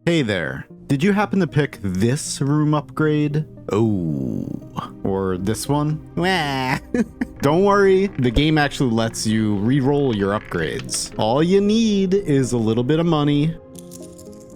Hey there, did you happen to pick this room upgrade? Oh, or this one? Wah. Don't worry, the game actually lets you re-roll your upgrades. All you need is a little bit of money,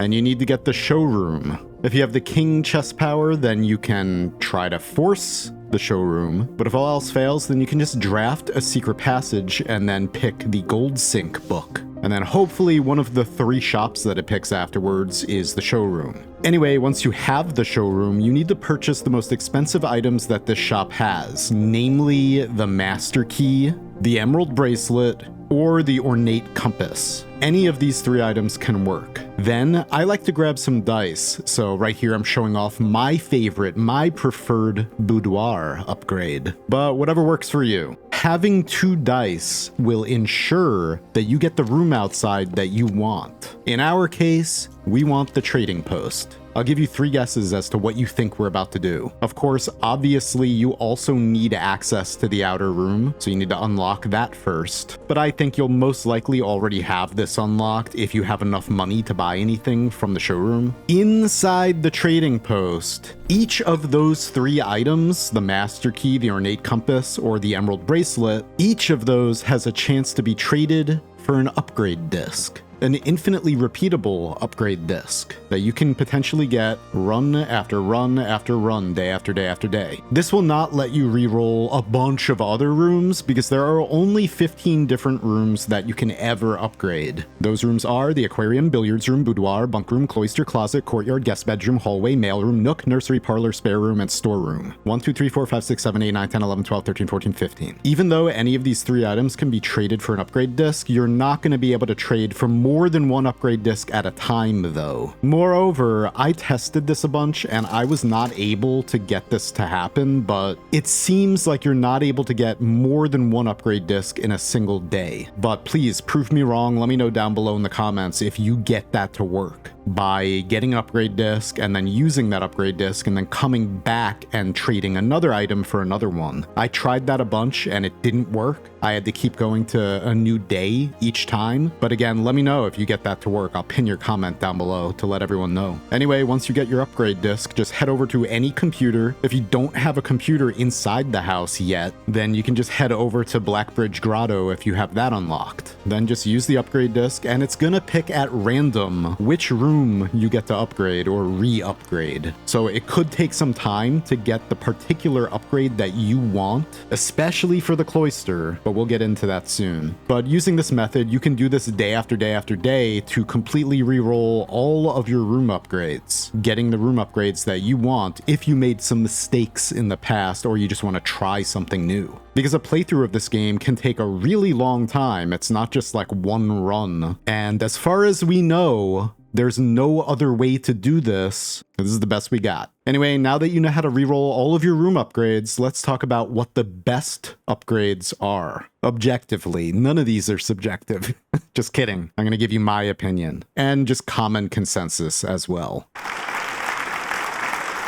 and you need to get the showroom. If you have the king chest power, then you can try to force the showroom, but if all else fails, then you can just draft a secret passage and then pick the gold sink book. And then hopefully one of the 3 shops that it picks afterwards is the showroom. Anyway, once you have the showroom, you need to purchase the most expensive items that this shop has, namely the master key, the emerald bracelet, or the ornate compass. Any of these 3 items can work. Then I like to grab some dice, so right here I'm showing off my favorite, my preferred boudoir upgrade. But whatever works for you. Having 2 dice will ensure that you get the room outside that you want. In our case, we want the trading post. I'll give you 3 guesses as to what you think we're about to do. Of course, obviously, you also need access to the outer room, so you need to unlock that first. But I think you'll most likely already have this unlocked if you have enough money to buy anything from the showroom. Inside the trading post, each of those 3 items, the master key, the ornate compass, or the emerald bracelet, each of those has a chance to be traded for an upgrade disc. An infinitely repeatable upgrade disc that you can potentially get run after run after run, day after day after day. This will not let you reroll a bunch of other rooms because there are only 15 different rooms that you can ever upgrade. Those rooms are the aquarium, billiards room, boudoir, bunk room, cloister, closet, courtyard, guest bedroom, hallway, mailroom, nook, nursery, parlor, spare room, and storeroom. 1, 2, 3, 4, 5, 6, 7, 8, 9, 10, 11, 12, 13, 14, 15. Even though any of these 3 items can be traded for an upgrade disc, you're not going to be able to trade for more than 1 upgrade disc at a time though. Moreover, I tested this a bunch and I was not able to get this to happen, but it seems like you're not able to get more than 1 upgrade disc in a single day. But please prove me wrong, let me know down below in the comments if you get that to work by getting an upgrade disc and then using that upgrade disc and then coming back and trading another item for another one. I tried that a bunch and it didn't work. I had to keep going to a new day each time. But again, let me know if you get that to work. I'll pin your comment down below to let everyone know. Anyway, once you get your upgrade disc, just head over to any computer. If you don't have a computer inside the house yet, then you can just head over to Blackbridge Grotto if you have that unlocked. Then just use the upgrade disc and it's gonna pick at random which room you get to upgrade or re-upgrade. So it could take some time to get the particular upgrade that you want, especially for the cloister, but we'll get into that soon. But using this method, you can do this day after day after day to completely re-roll all of your room upgrades, getting the room upgrades that you want if you made some mistakes in the past or you just want to try something new. Because a playthrough of this game can take a really long time. It's not just like 1 run. And as far as we know, there's no other way to do this. This is the best we got. Anyway, now that you know how to reroll all of your room upgrades, let's talk about what the best upgrades are. Objectively, none of these are subjective. Just kidding. I'm going to give you my opinion and just common consensus as well.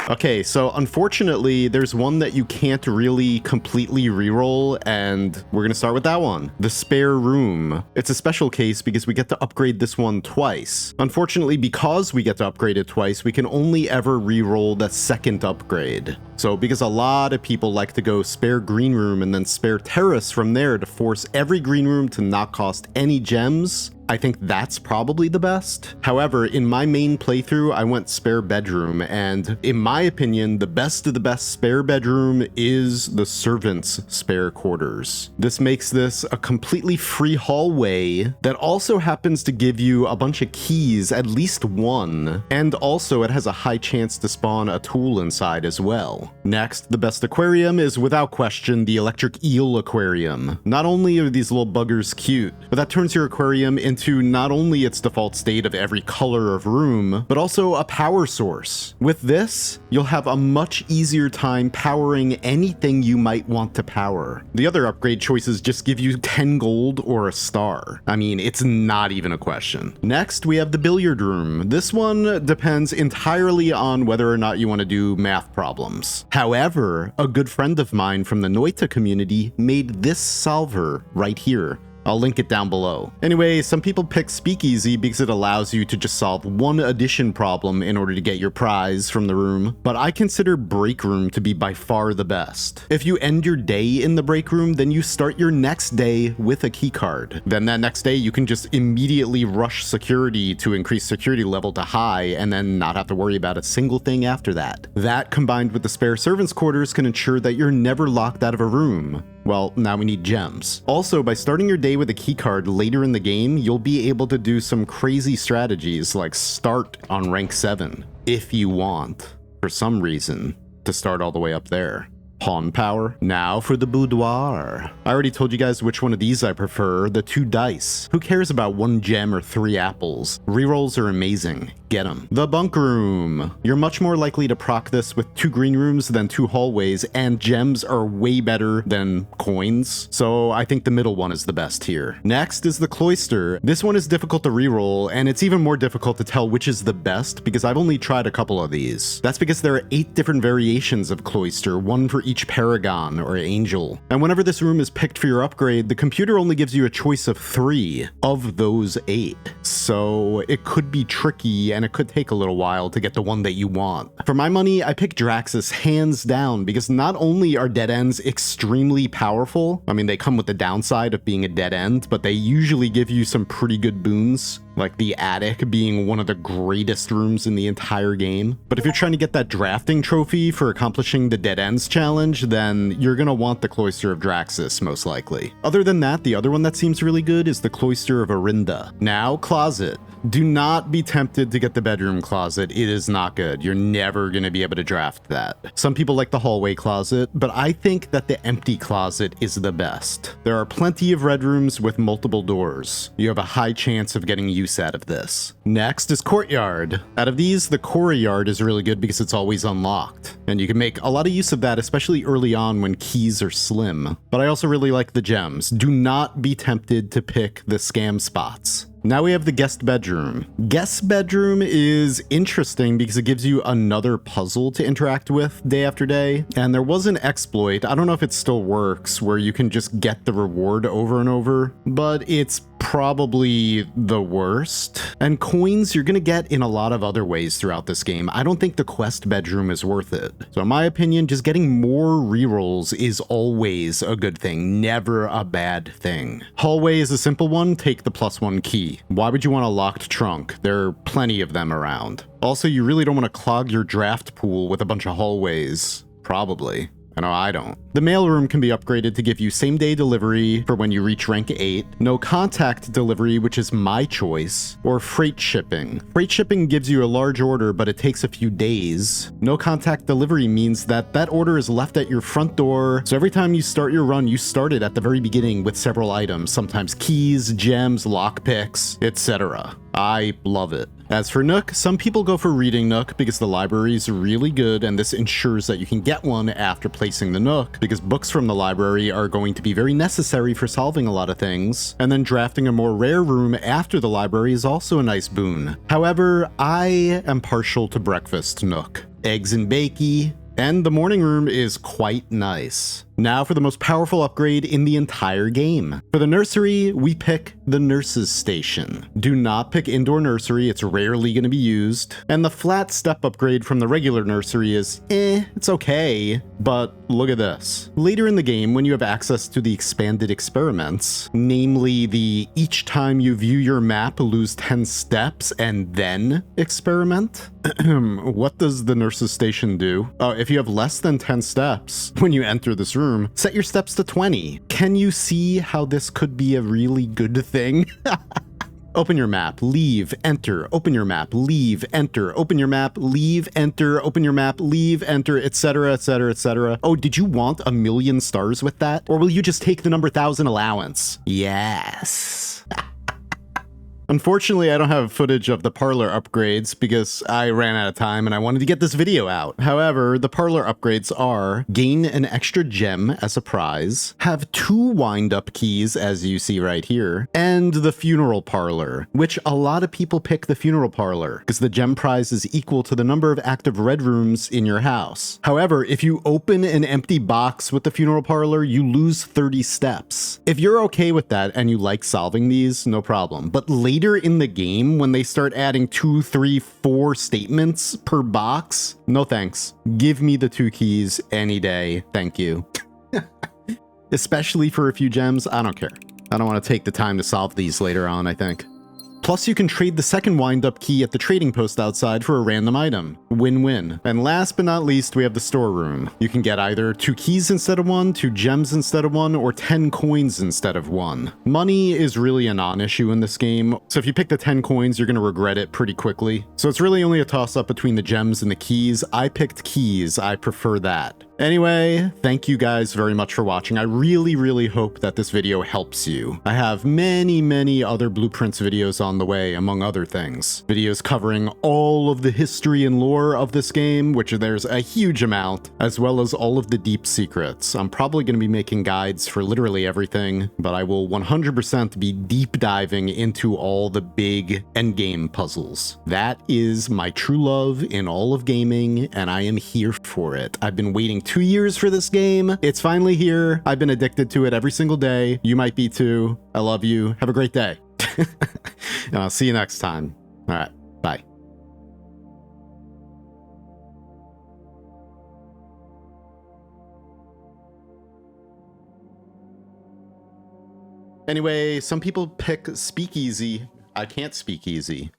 Okay, so unfortunately, there's one that you can't really completely reroll, and we're gonna start with that one. The spare room. It's a special case because we get to upgrade this one twice. Unfortunately, because we get to upgrade it twice, we can only ever reroll the second upgrade. So because a lot of people like to go spare green room and then spare terrace from there to force every green room to not cost any gems, I think that's probably the best. However, in my main playthrough, I went spare bedroom, and in my opinion, the best of the best spare bedroom is the servants' spare quarters. This makes this a completely free hallway that also happens to give you a bunch of keys, at least 1, and also it has a high chance to spawn a tool inside as well. Next, the best aquarium is without question the electric eel aquarium. Not only are these little buggers cute, but that turns your aquarium into not only its default state of every color of room, but also a power source. With this, you'll have a much easier time powering anything you might want to power. The other upgrade choices just give you 10 gold or a star. I mean, it's not even a question. Next, we have the billiard room. This one depends entirely on whether or not you want to do math problems. However, a good friend of mine from the Noita community made this solver right here. I'll link it down below. Anyway, some people pick Speakeasy because it allows you to just solve one addition problem in order to get your prize from the room, but I consider Break Room to be by far the best. If you end your day in the Break Room, then you start your next day with a keycard. Then that next day you can just immediately rush security to increase security level to high and then not have to worry about a single thing after that. That combined with the spare servants' quarters can ensure that you're never locked out of a room. Well, now we need gems. Also, by starting your day with a keycard later in the game, you'll be able to do some crazy strategies like start on rank 7, if you want, for some reason, to start all the way up there. Pawn power. Now for the boudoir. I already told you guys which one of these I prefer, the 2 dice. Who cares about 1 gem or 3 apples? Rerolls are amazing. Get them. The bunk room. You're much more likely to proc this with 2 green rooms than 2 hallways, and gems are way better than coins, so I think the middle one is the best here. Next is the cloister. This one is difficult to reroll, and it's even more difficult to tell which is the best because I've only tried a couple of these. That's because there are 8 different variations of cloister, 1 for each paragon or angel. And whenever this room is picked for your upgrade, the computer only gives you a choice of 3 of those 8. So it could be tricky and it could take a little while to get the one that you want. For my money, I pick Draxus hands down because not only are dead ends extremely powerful, I mean they come with the downside of being a dead end, but they usually give you some pretty good boons, like the attic being one of the greatest rooms in the entire game. But if you're trying to get that drafting trophy for accomplishing the dead ends challenge, then you're gonna want the Cloister of Draxus most likely. Other than that, the other one that seems really good is the Cloister of Arinda. Now, closet. Do not be tempted to get the bedroom closet. It is not good. You're never going to be able to draft that. Some people like the hallway closet, but I think that the empty closet is the best. There are plenty of red rooms with multiple doors. You have a high chance of getting use out of this. Next is courtyard. Out of these, the courtyard is really good because it's always unlocked, and you can make a lot of use of that, especially early on when keys are slim. But I also really like the gems. Do not be tempted to pick the scam spots. Now we have the guest bedroom. Guest bedroom is interesting because it gives you another puzzle to interact with day after day. And there was an exploit, I don't know if it still works, where you can just get the reward over and over, but it's probably the worst. And coins you're gonna get in a lot of other ways throughout this game. I don't think the quest bedroom is worth it. So in my opinion, just getting more rerolls is always a good thing, never a bad thing. Hallway is a simple one, take the +1 key. Why would you want a locked trunk? There are plenty of them around. Also, you really don't want to clog your draft pool with a bunch of hallways. Probably. I know I don't. The mailroom can be upgraded to give you same-day delivery for when you reach rank 8, no contact delivery, which is my choice, or freight shipping. Freight shipping gives you a large order, but it takes a few days. No contact delivery means that that order is left at your front door, so every time you start your run, you start it at the very beginning with several items, sometimes keys, gems, lockpicks, etc. I love it. As for Nook, some people go for Reading Nook because the library is really good and this ensures that you can get one after placing the Nook, because books from the library are going to be very necessary for solving a lot of things, and then drafting a more rare room after the library is also a nice boon. However, I am partial to Breakfast Nook. Eggs and bakey, and the morning room is quite nice. Now for the most powerful upgrade in the entire game. For the nursery, we pick the nurse's station. Do not pick indoor nursery, it's rarely going to be used. And the flat step upgrade from the regular nursery is it's okay, but look at this. Later in the game, when you have access to the expanded experiments, namely the each time you view your map lose 10 steps and then experiment, what does the nurse's station do? If you have less than 10 steps when you enter this room, set your steps to 20. Can you see how this could be a really good thing? Open your map, leave, enter, open your map, leave, enter, open your map, leave, enter, open your map, leave, enter, etc, etc, etc. Oh, did you want 1,000,000 stars with that? Or will you just take the number 1,000 allowance? Yes. Unfortunately, I don't have footage of the parlor upgrades because I ran out of time and I wanted to get this video out. However, the parlor upgrades are gain an extra gem as a prize, have 2 wind-up keys as you see right here, and the funeral parlor, which a lot of people pick the funeral parlor because the gem prize is equal to the number of active red rooms in your house. However, if you open an empty box with the funeral parlor, you lose 30 steps. If you're okay with that and you like solving these, no problem. But later in the game, when they start adding 2, 3, 4 statements per box, no thanks. Give me the 2 keys any day. Thank you. Especially for a few gems, I don't care. I don't want to take the time to solve these later on, I think. Plus, you can trade the second wind-up key at the trading post outside for a random item. Win-win. And last but not least, we have the storeroom. You can get either 2 keys instead of 1, 2 gems instead of 1, or 10 coins instead of 1. Money is really a non-issue in this game, so if you pick the 10 coins, you're going to regret it pretty quickly. So it's really only a toss-up between the gems and the keys. I picked keys. I prefer that. Anyway, thank you guys very much for watching. I really hope that this video helps you. I have many other Blueprints videos on the way, among other things. Videos covering all of the history and lore of this game, which there's a huge amount, as well as all of the deep secrets. I'm probably going to be making guides for literally everything, but I will 100% be deep diving into all the big endgame puzzles. That is my true love in all of gaming, and I am here for it. I've been waiting 2 years for this game. It's finally here. I've been addicted to it every single day. You might be too. I love you. Have a great day. And I'll see you next time. All right. Bye. Anyway, some people pick speakeasy. I can't speak easy.